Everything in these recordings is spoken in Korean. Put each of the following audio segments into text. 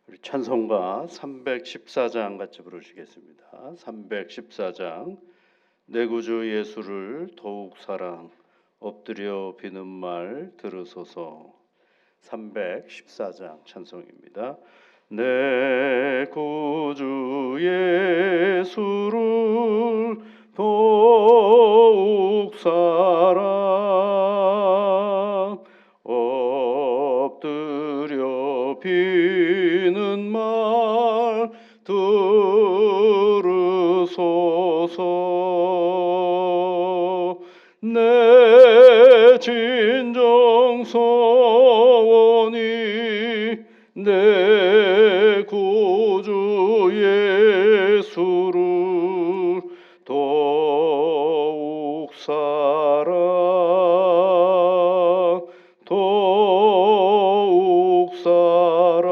우리 찬송가 314장 같이 부르시겠습니다. 314장 내 구주 예수를 더욱 사랑 엎드려 비는 말 들으소서. 314장 찬송입니다. 내 구주 예수를 더욱 사랑 엎드려 비는 말 들으소서. 내 진정 소원이 내 구주 예수를 더욱 사랑 더욱 사랑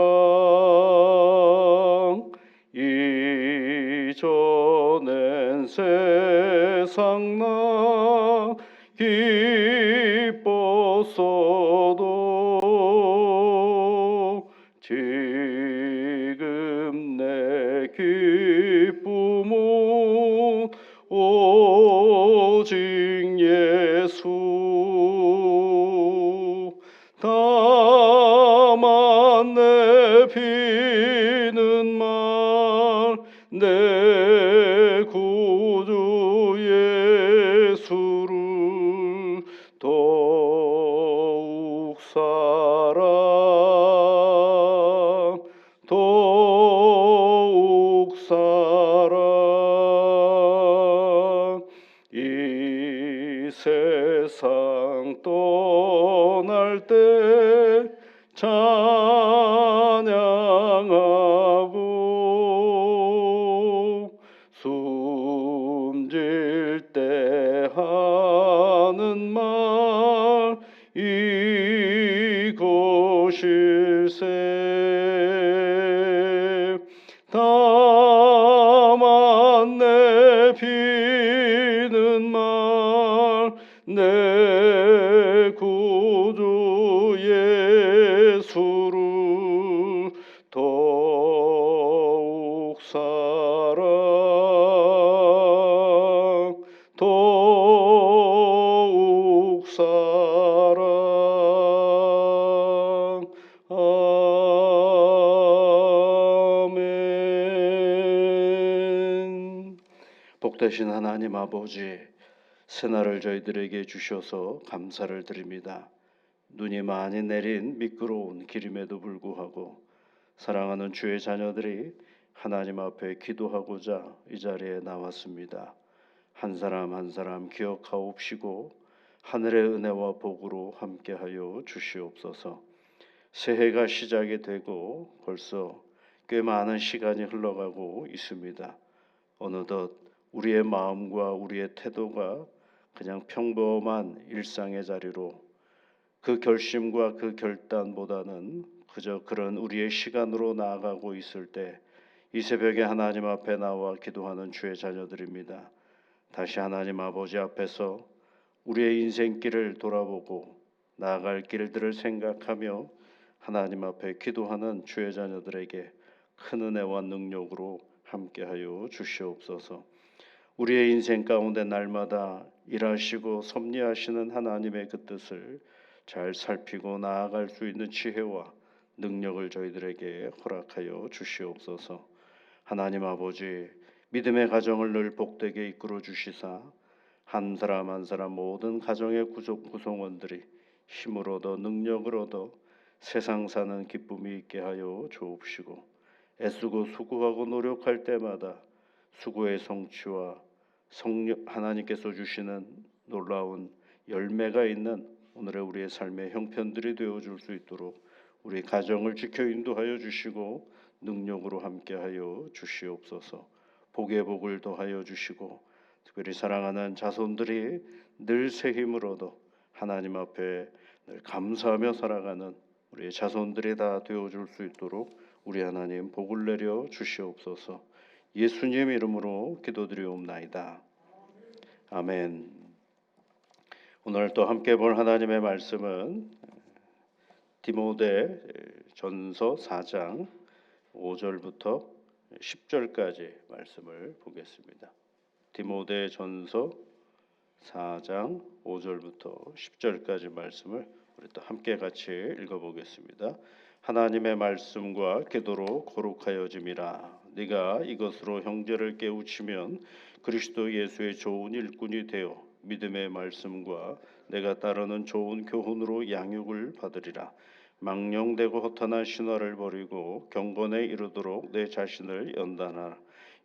이전엔 세상 나 기뻤어도 지금 내 기쁨은 오직 예수. 다만 내 비는 말 내 구주 예수를 더욱 사랑 더욱 사랑 이 세상 떠날 때 찬양하고 숨질 때 하는 말 이것일세. 다만 내 비는 말 내 구주 예수를 더욱 사랑 더욱 사랑. 아멘. 복되신 하나님 아버지, 새날을 저희들에게 주셔서 감사를 드립니다. 눈이 많이 내린 미끄러운 길임에도 불구하고 사랑하는 주의 자녀들이 하나님 앞에 기도하고자 이 자리에 나왔습니다. 한 사람 한 사람 기억하옵시고 하늘의 은혜와 복으로 함께하여 주시옵소서. 새해가 시작이 되고 벌써 꽤 많은 시간이 흘러가고 있습니다. 어느덧 우리의 마음과 우리의 태도가 그냥 평범한 일상의 자리로, 그 결심과 그 결단보다는 그저 그런 우리의 시간으로 나아가고 있을 때 이 새벽에 하나님 앞에 나와 기도하는 주의 자녀들입니다. 다시 하나님 아버지 앞에서 우리의 인생길을 돌아보고 나아갈 길들을 생각하며 하나님 앞에 기도하는 주의 자녀들에게 큰 은혜와 능력으로 함께하여 주시옵소서. 우리의 인생 가운데 날마다 일하시고 섭리하시는 하나님의 그 뜻을 잘 살피고 나아갈 수 있는 지혜와 능력을 저희들에게 허락하여 주시옵소서. 하나님 아버지, 믿음의 가정을 늘 복되게 이끌어 주시사 한 사람 한 사람 모든 가정의 구성원들이 힘을 얻어 능력을 얻어 세상 사는 기쁨이 있게 하여 주옵시고, 애쓰고 수고하고 노력할 때마다 수고의 성취와 하나님께서 주시는 놀라운 열매가 있는 오늘의 우리의 삶의 형편들이 되어줄 수 있도록 우리 가정을 지켜 인도하여 주시고 능력으로 함께하여 주시옵소서. 복의 복을 더하여 주시고 특별히 사랑하는 자손들이 늘 새 힘을 얻어 하나님 앞에 늘 감사하며 살아가는 우리의 자손들이 다 되어줄 수 있도록 우리 하나님 복을 내려 주시옵소서. 예수님 이름으로 기도드리옵나이다. 아멘. 오늘 또 함께 볼 하나님의 말씀은 디모데 전서 4장 5절부터 10절까지 말씀을 보겠습니다. 디모데전서 4장 5절부터 10절까지 말씀을 우리 또 함께 같이 읽어보겠습니다. 하나님의 말씀과 기도로 거룩하여짐이라. 네가 이것으로 형제를 깨우치면 그리스도 예수의 좋은 일꾼이 되어 믿음의 말씀과 내가 따르는 좋은 교훈으로 양육을 받으리라. 망령되고 허탄한 신화를 버리고 경건에 이르도록 내 자신을 연단하라.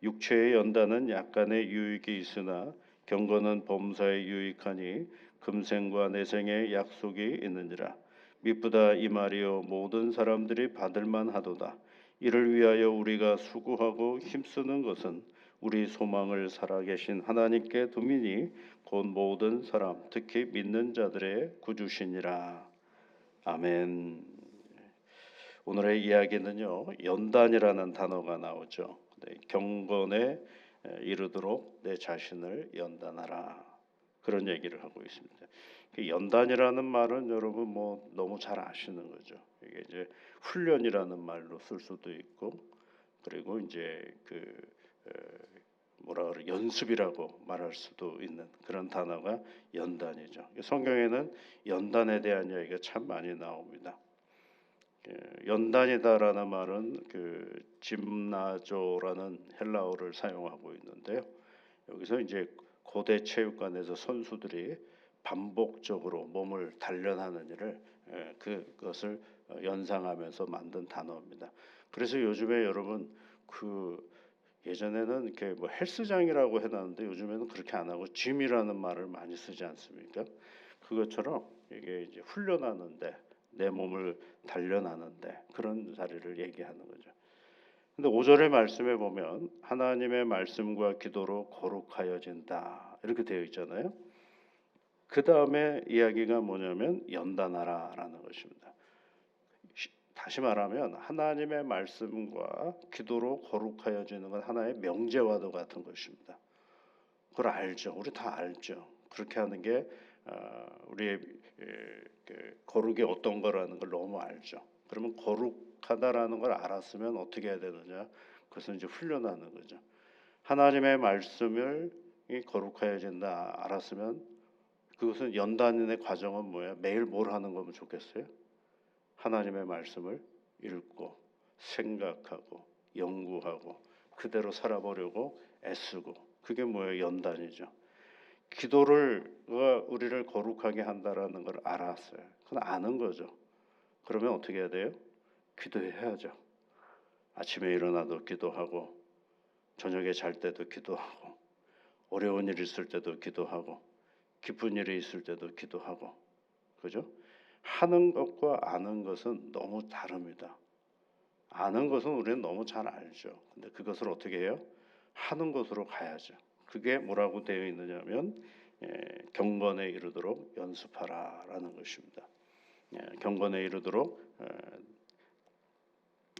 육체의 연단은 약간의 유익이 있으나 경건은 범사에 유익하니 금생과 내생의 약속이 있느니라. 미쁘다 이 말이여 모든 사람들이 받을만 하도다. 이를 위하여 우리가 수고하고 힘쓰는 것은 우리 소망을 살아계신 하나님께 두미니 곧 모든 사람 특히 믿는 자들의 구주시니라. 아멘. 오늘의 이야기는요, 연단이라는 단어가 나오죠. 경건에 이르도록 내 자신을 연단하라, 그런 얘기를 하고 있습니다. 연단이라는 말은 여러분 뭐 너무 잘 아시는 거죠. 이게 이제 훈련이라는 말로 쓸 수도 있고, 그리고 이제 뭐라 그래, 연습이라고 말할 수도 있는 그런 단어가 연단이죠. 성경에는 연단에 대한 이야기가 참 많이 나옵니다. 연단이다라는 말은 짐나조라는 헬라어를 사용하고 있는데요. 여기서 이제 고대 체육관에서 선수들이 반복적으로 몸을 단련하는 일을 그것을 연상하면서 만든 단어입니다. 그래서 요즘에 여러분 예전에는 이렇게 뭐 헬스장이라고 해놨는데 요즘에는 그렇게 안 하고 짐이라는 말을 많이 쓰지 않습니까? 그것처럼 이게 이제 훈련하는데, 내 몸을 단련하는데 그런 자리를 얘기하는 거죠. 근데 5절의 말씀에 보면 하나님의 말씀과 기도로 거룩하여진다 이렇게 되어 있잖아요. 그 다음에 이야기가 뭐냐면 연단하라라는 것입니다. 다시 말하면 하나님의 말씀과 기도로 거룩하여지는 건 하나의 명제와도 같은 것입니다. 그걸 알죠. 우리 다 알죠. 그렇게 하는 게 우리의 거룩이 어떤 거라는 걸 너무 알죠. 그러면 거룩하다라는 걸 알았으면 어떻게 해야 되느냐? 그것은 이제 훈련하는 거죠. 하나님의 말씀을 거룩하여진다 알았으면 그것은 연단의 과정은 뭐야? 매일 뭘 하는 거면 좋겠어요? 하나님의 말씀을 읽고 생각하고 연구하고 그대로 살아보려고 애쓰고, 그게 뭐예요? 연단이죠. 기도를 우리를 거룩하게 한다라는 걸 알았어요. 그건 아는 거죠. 그러면 어떻게 해야 돼요? 기도해야죠. 아침에 일어나도 기도하고, 저녁에 잘 때도 기도하고, 어려운 일 있을 때도 기도하고, 기쁜 일이 있을 때도 기도하고, 그죠? 하는 것과 아는 것은 너무 다릅니다. 아는 것은 우리는 너무 잘 알죠. 근데 그것을 어떻게 해요? 하는 것으로 가야죠. 그게 뭐라고 되어 있느냐면 경건에 이르도록 연습하라라는 것입니다. 경건에 이르도록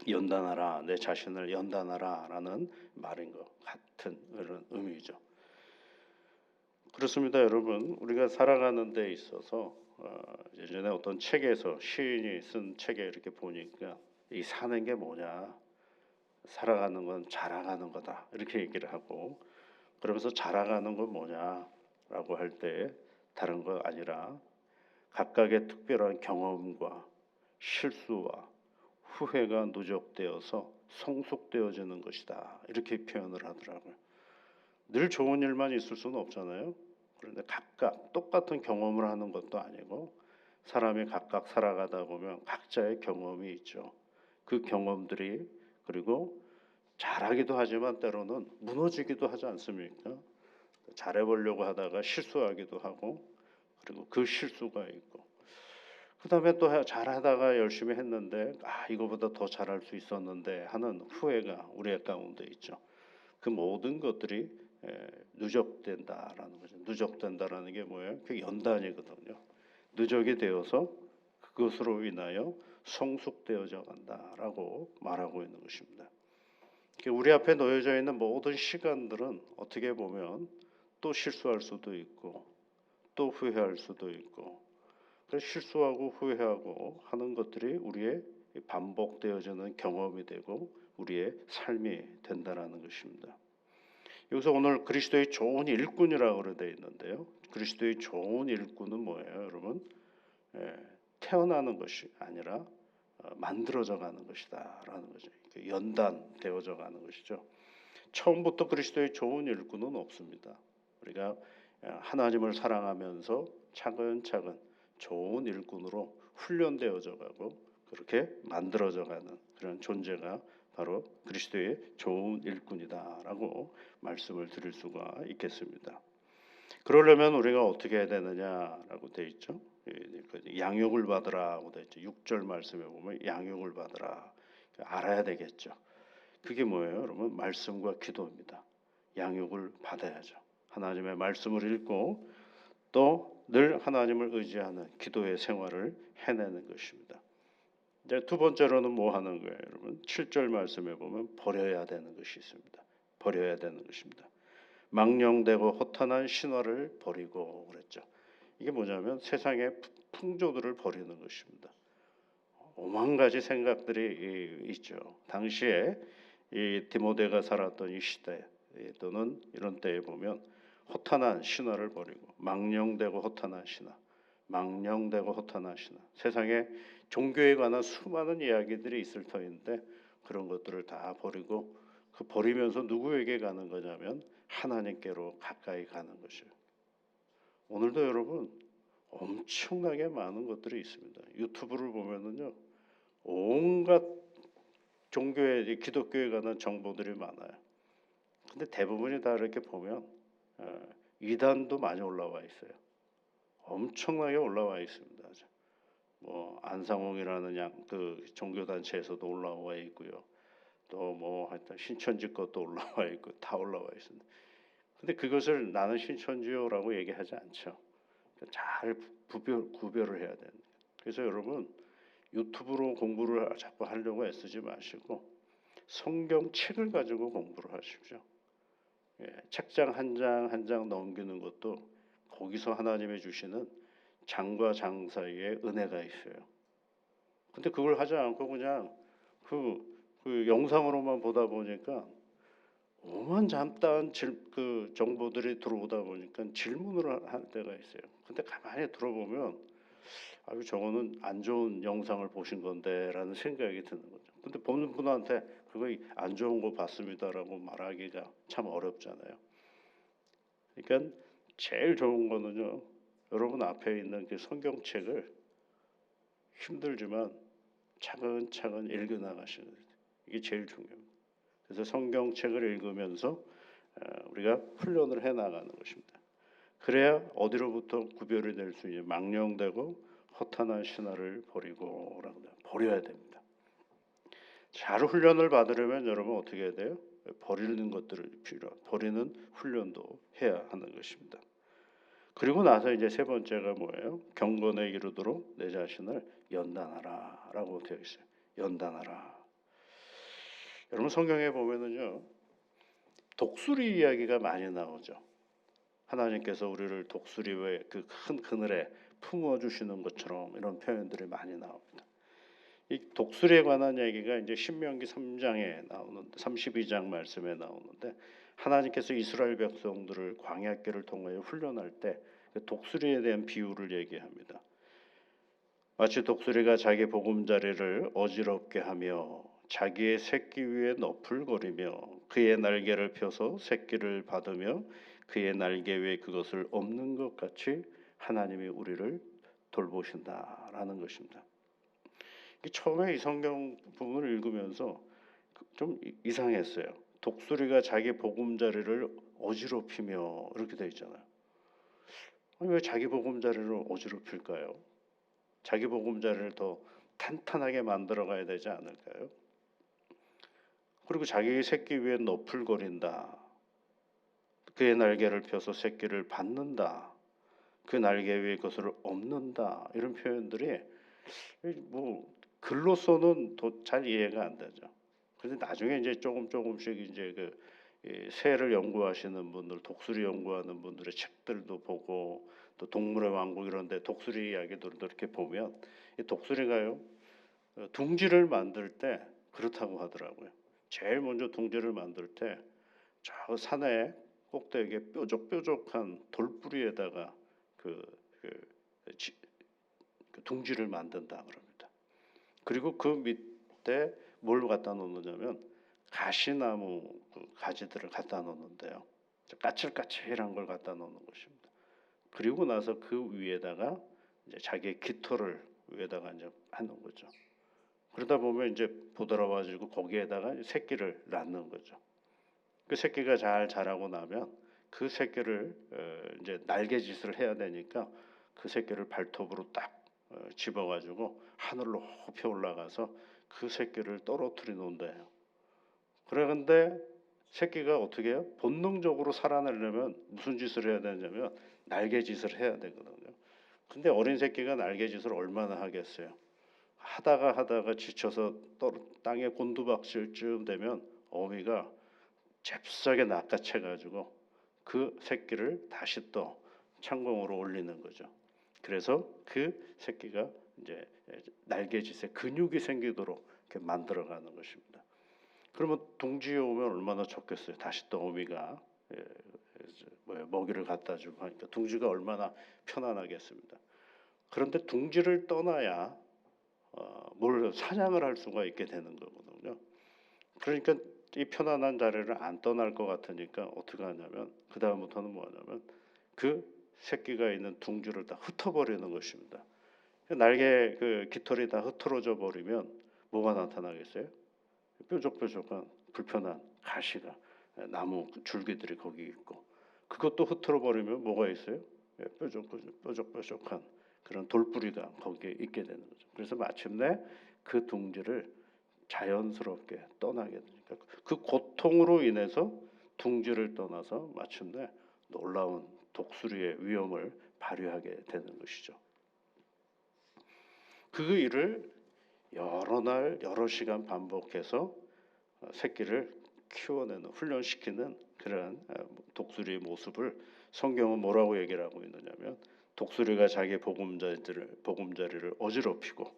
연단하라, 내 자신을 연단하라라는 말인 것 같은 그런 의미죠. 그렇습니다, 여러분. 우리가 살아가는 데 있어서 예전에 어떤 책에서 시인이 쓴 책에 이렇게 보니까 이 사는 게 뭐냐, 살아가는 건 자라가는 거다 이렇게 얘기를 하고, 그러면서 자라가는 건 뭐냐라고 할 때 다른 거 아니라 각각의 특별한 경험과 실수와 후회가 누적되어서 성숙되어지는 것이다 이렇게 표현을 하더라고요. 늘 좋은 일만 있을 수는 없잖아요. 그런데 각각 똑같은 경험을 하는 것도 아니고 사람이 각각 살아가다 보면 각자의 경험이 있죠. 그 경험들이 그리고 잘하기도 하지만 때로는 무너지기도 하지 않습니까? 잘해보려고 하다가 실수하기도 하고, 그리고 그 실수가 있고, 그 다음에 또 잘하다가 열심히 했는데 이거보다 더 잘할 수 있었는데 하는 후회가 우리 가운데 있죠. 그 모든 것들이 누적된다라는 거죠. 누적된다라는 게 뭐예요? 그게 연단이거든요. 누적이 되어서 그것으로 인하여 성숙되어져 간다라고 말하고 있는 것입니다. 우리 앞에 놓여져 있는 모든 시간들은 어떻게 보면 또 실수할 수도 있고 또 후회할 수도 있고, 실수하고 후회하고 하는 것들이 우리의 반복되어지는 경험이 되고 우리의 삶이 된다라는 것입니다. 여기서 오늘 그리스도의 좋은 일꾼이라고 되어 있는데요. 그리스도의 좋은 일꾼은 뭐예요, 여러분? 태어나는 것이 아니라 만들어져 가는 것이다라는 거죠. 연단되어져 가는 것이죠. 처음부터 그리스도의 좋은 일꾼은 없습니다. 우리가 하나님을 사랑하면서 차근차근 좋은 일꾼으로 훈련되어져 가고 그렇게 만들어져 가는 그런 존재가 바로 그리스도의 좋은 일꾼이다라고 말씀을 드릴 수가 있겠습니다. 그러려면 우리가 어떻게 해야 되느냐라고 되어 있죠. 양육을 받으라고 되어 있죠. 6절 말씀에 보면 양육을 받으라. 알아야 되겠죠. 그게 뭐예요? 여러분, 말씀과 기도입니다. 양육을 받아야죠. 하나님의 말씀을 읽고 또 늘 하나님을 의지하는 기도의 생활을 해내는 것입니다. 이제 두 번째로는 뭐 하는 거예요, 여러분? 7절 말씀에 보면 버려야 되는 것이 있습니다. 버려야 되는 것입니다. 망령되고 허탄한 신화를 버리고 그랬죠. 이게 뭐냐면 세상의 풍조들을 버리는 것입니다. 오만 가지 생각들이 있죠. 당시에 이 디모데가 살았던 이 시대 또는 이런 때에 보면 허탄한 신화를 버리고 망령되고 허탄한 신화, 망령되고 허탄한 신화. 세상에 종교에 관한 수많은 이야기들이 있을 터인데 그런 것들을 다 버리고 그 버리면서 누구에게 가는 거냐면 하나님께로 가까이 가는 것이에요. 오늘도 여러분 엄청나게 많은 것들이 있습니다. 유튜브를 보면은요 온갖 종교에 기독교에 관한 정보들이 많아요. 근데 대부분이 다 이렇게 보면 이단도 많이 올라와 있어요. 엄청나게 올라와 있습니다. 뭐 안상홍이라는 그 종교 단체에서도 올라와 있고요. 또 뭐 하여튼 신천지 것도 올라와 있고 다 올라와 있습니다. 근데 그것을 나는 신천지요라고 얘기하지 않죠. 잘 구별을 해야 됩니다. 그래서 여러분 유튜브로 공부를 자꾸 하려고 애쓰지 마시고 성경책을 가지고 공부를 하십시오. 책장 한 장 한 장 넘기는 것도 거기서 하나님이 주시는 장과 장 사이에 은혜가 있어요. 근데 그걸 하지 않고 그냥 그 영상으로만 보다 보니까 오만 잡다한 그 정보들이 들어오다 보니까 질문을 할 때가 있어요. 근데 가만히 들어보면 아유 저거는 안 좋은 영상을 보신 건데라는 생각이 드는 거죠. 근데 보는 분한테 그거 안 좋은 거 봤습니다라고 말하기가 참 어렵잖아요. 그러니까 제일 좋은 거는요. 여러분 앞에 있는 그 성경책을 힘들지만 차근차근 읽어 나가시는 거예요. 이게 제일 중요합니다. 그래서 성경책을 읽으면서 우리가 훈련을 해 나가는 것입니다. 그래야 어디로부터 구별이 될 수 있는 망령되고 허탄한 신화를 버려야 됩니다. 잘 훈련을 받으려면 여러분 어떻게 해야 돼요? 버리는 것들을 버리는 훈련도 해야 하는 것입니다. 그리고 나서 이제 세 번째가 뭐예요? 경건에 이르도록 내 자신을 연단하라라고 되어 있어요. 연단하라. 여러분 성경에 보면은요 독수리 이야기가 많이 나오죠. 하나님께서 우리를 독수리의 그 큰 그늘에 품어 주시는 것처럼 이런 표현들이 많이 나옵니다. 이 독수리에 관한 얘기가 이제 신명기 3장에 나오는데 32장 말씀에 나오는데 하나님께서 이스라엘 백성들을 광야길을 통하여 훈련할 때 그 독수리에 대한 비유를 얘기합니다. 마치 독수리가 자기 보금자리를 어지럽게 하며 자기의 새끼 위에 너풀거리며 그의 날개를 펴서 새끼를 받으며 그의 날개 위에 그것을 엎는 것 같이 하나님이 우리를 돌보신다라는 것입니다. 처음에 이 성경 부분을 읽으면서 좀 이상했어요. 독수리가 자기 보금자리를 어지럽히며 이렇게 되어 있잖아요. 아니, 왜 자기 보금자리를 어지럽힐까요? 자기 보금자리를 더 탄탄하게 만들어 가야 되지 않을까요? 그리고 자기 새끼 위에 너풀거린다. 그의 날개를 펴서 새끼를 받는다. 그 날개 위에 것을 엎는다. 이런 표현들이 뭐 글로서는 잘 이해가 안 되죠. 그런데 나중에 이제 조금씩 이제 새를 연구하시는 분들, 독수리 연구하는 분들의 책들도 보고 또 동물의 왕국 이런데 독수리 이야기들도 이렇게 보면 이 독수리가요 둥지를 만들 때 그렇다고 하더라고요. 제일 먼저 둥지를 만들 때 저 산의 꼭대기에 뾰족뾰족한 돌뿌리에다가 그, 그, 지- 그 둥지를 만든다 그럽니다. 그리고 그 밑에 뭘 갖다 놓느냐면 가시나무 그 가지들을 갖다 놓는데요. 까칠까칠한 걸 갖다 놓는 것입니다. 그리고 나서 그 위에다가 이제 자기의 깃털을 위에다가 이제 하는 거죠. 그러다 보면 이제 부드러워지고 거기에다가 새끼를 낳는 거죠. 그 새끼가 잘 자라고 나면 그 새끼를 이제 날개짓을 해야 되니까 그 새끼를 발톱으로 딱 집어가지고 하늘로 높이 올라가서 그 새끼를 떨어뜨려 놓는데요. 그런데 새끼가 어떻게 해요? 본능적으로 살아내려면 무슨 짓을 해야 되냐면 날개짓을 해야 되거든요. 근데 어린 새끼가 날개짓을 얼마나 하겠어요? 하다가 지쳐서 땅에 곤두박질쯤 되면 어미가 잽싸게 낚아채가지고 그 새끼를 다시 또 창공으로 올리는 거죠. 그래서 그 새끼가 이제 날개짓에 근육이 생기도록 이렇게 만들어가는 것입니다. 그러면 둥지에 오면 얼마나 좋겠어요. 다시 또 어미가 먹이를 갖다 주고 하니까 둥지가 얼마나 편안하겠습니다. 그런데 둥지를 떠나야 뭘 사냥을 할 수가 있게 되는 거거든요. 그러니까 이 편안한 자리를 안 떠날 것 같으니까 어떻게 하냐면 그 다음부터는 뭐하냐면 그 새끼가 있는 둥지를 다 흩어버리는 것입니다. 날개 그 깃털이 다 흩어져 버리면 뭐가 나타나겠어요? 뾰족뾰족한 불편한 가시가 나무 줄기들이 거기 있고 그것도 흩어져 버리면 뭐가 있어요? 뾰족뾰족한 그런 돌뿌리가 거기에 있게 되는 거죠. 그래서 마침내 그 둥지를 자연스럽게 떠나게 되니까 그 고통으로 인해서 둥지를 떠나서 마침내 놀라운 독수리의 위험을 발휘하게 되는 것이죠. 그 일을 여러 날 여러 시간 반복해서 새끼를 키워내는 훈련시키는 그런 독수리의 모습을 성경은 뭐라고 얘기를 하고 있느냐면 독수리가 자기 보금자리를 어지럽히고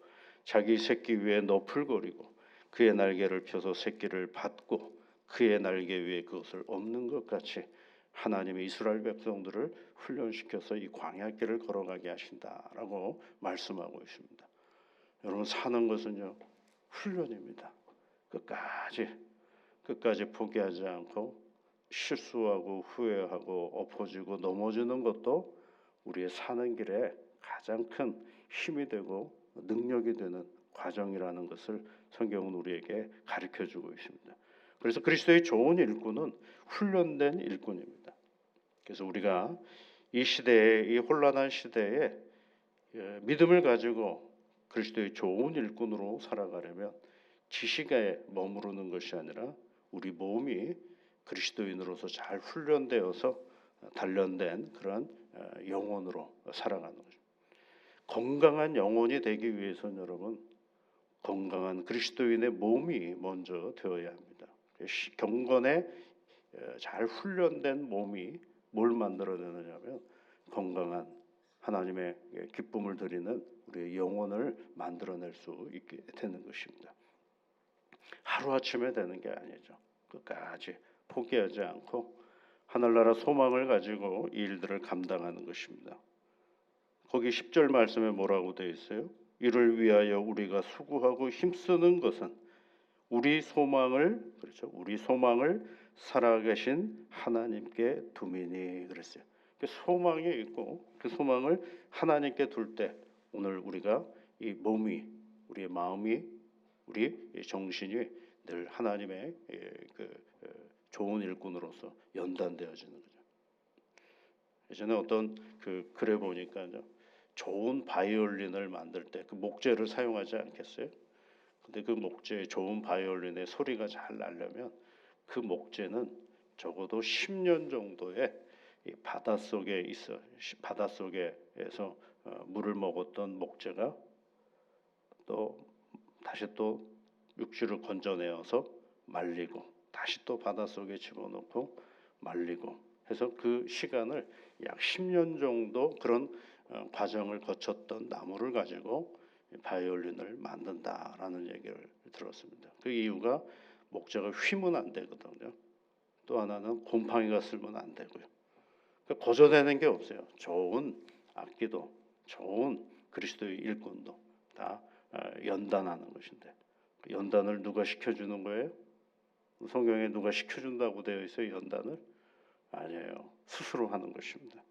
자기 새끼 위에 너풀거리고 그의 날개를 펴서 새끼를 받고 그의 날개 위에 그것을 엎는 것 같이 하나님의 이스라엘 백성들을 훈련시켜서 이 광야길을 걸어가게 하신다라고 말씀하고 있습니다. 여러분 사는 것은요 훈련입니다. 끝까지 포기하지 않고 실수하고 후회하고 엎어지고 넘어지는 것도 우리의 사는 길에 가장 큰 힘이 되고 능력이 되는 과정이라는 것을 성경은 우리에게 가르쳐 주고 있습니다. 그래서 그리스도의 좋은 일꾼은 훈련된 일꾼입니다. 그래서 우리가 이 시대에 이 혼란한 시대에 믿음을 가지고 그리스도의 좋은 일꾼으로 살아가려면 지식에 머무르는 것이 아니라 우리 몸이 그리스도인으로서 잘 훈련되어서 단련된 그런 영혼으로 살아가는 거죠. 건강한 영혼이 되기 위해서는 여러분 건강한 그리스도인의 몸이 먼저 되어야 합니다. 경건에 잘 훈련된 몸이 뭘 만들어내느냐면 건강한 하나님의 기쁨을 드리는 우리의 영혼을 만들어낼 수 있게 되는 것입니다. 하루아침에 되는 게 아니죠. 끝까지 포기하지 않고 하늘나라 소망을 가지고 이 일들을 감당하는 것입니다. 거기 10절 말씀에 뭐라고 되어 있어요? 이를 위하여 우리가 수고하고 힘쓰는 것은 우리 소망을 살아계신 하나님께 둠이니 그랬어요. 소망이 있고 그 소망을 하나님께 둘 때 오늘 우리가 이 몸이 우리의 마음이 우리 정신이 늘 하나님의 좋은 일꾼으로서 연단되어지는 거죠. 예전에 어떤 글에 보니까 좋은 바이올린을 만들 때 그 목재를 사용하지 않겠어요? 근데 그 목재 좋은 바이올린의 소리가 잘 나려면 그 목재는 적어도 10년 정도의 바닷속에서 물을 먹었던 목재가 또 다시 또 육지를 건져내어서 말리고 다시 또 바닷속에 집어넣고 말리고 해서 그 시간을 약 10년 정도 그런 과정을 거쳤던 나무를 가지고 바이올린을 만든다라는 얘기를 들었습니다. 그 이유가 목자가 휘면 안 되거든요. 또 하나는 곰팡이가 쓸면 안 되고요. 그러니까 고쳐되는 게 없어요. 좋은 악기도 좋은 그리스도의 일꾼도 다 연단하는 것인데, 연단을 누가 시켜주는 거예요? 성경에 누가 시켜준다고 되어 있어요? 연단을? 아니에요. 스스로 하는 것입니다.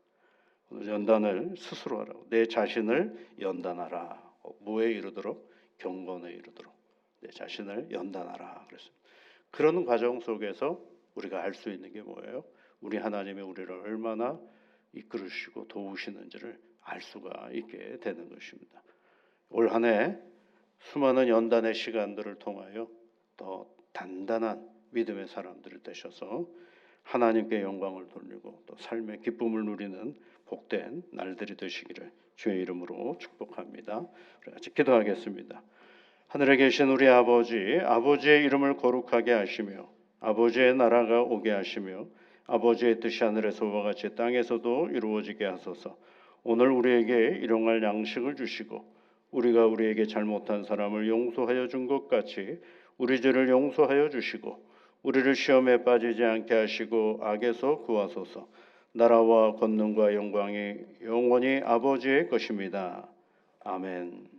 오늘 연단을 스스로 하라고. 내 자신을 연단하라. 뭐에 이르도록? 경건에 이르도록 내 자신을 연단하라 그랬습니다. 그런 과정 속에서 우리가 알 수 있는 게 뭐예요? 우리 하나님이 우리를 얼마나 이끌으시고 도우시는지를 알 수가 있게 되는 것입니다. 올 한 해 수많은 연단의 시간들을 통하여 더 단단한 믿음의 사람들이 되셔서 하나님께 영광을 돌리고 또 삶의 기쁨을 누리는 복된 날들이 되시기를 주의 이름으로 축복합니다. 우리 같이 기도하겠습니다. 하늘에 계신 우리 아버지, 아버지의 이름을 거룩하게 하시며 아버지의 나라가 오게 하시며 아버지의 뜻이 하늘에서와 같이 땅에서도 이루어지게 하소서. 오늘 우리에게 일용할 양식을 주시고 우리가 우리에게 잘못한 사람을 용서하여 준 것 같이 우리 죄를 용서하여 주시고 우리를 시험에 빠지지 않게 하시고 악에서 구하소서. 나라와 권능과 영광이 영원히 아버지의 것입니다. 아멘.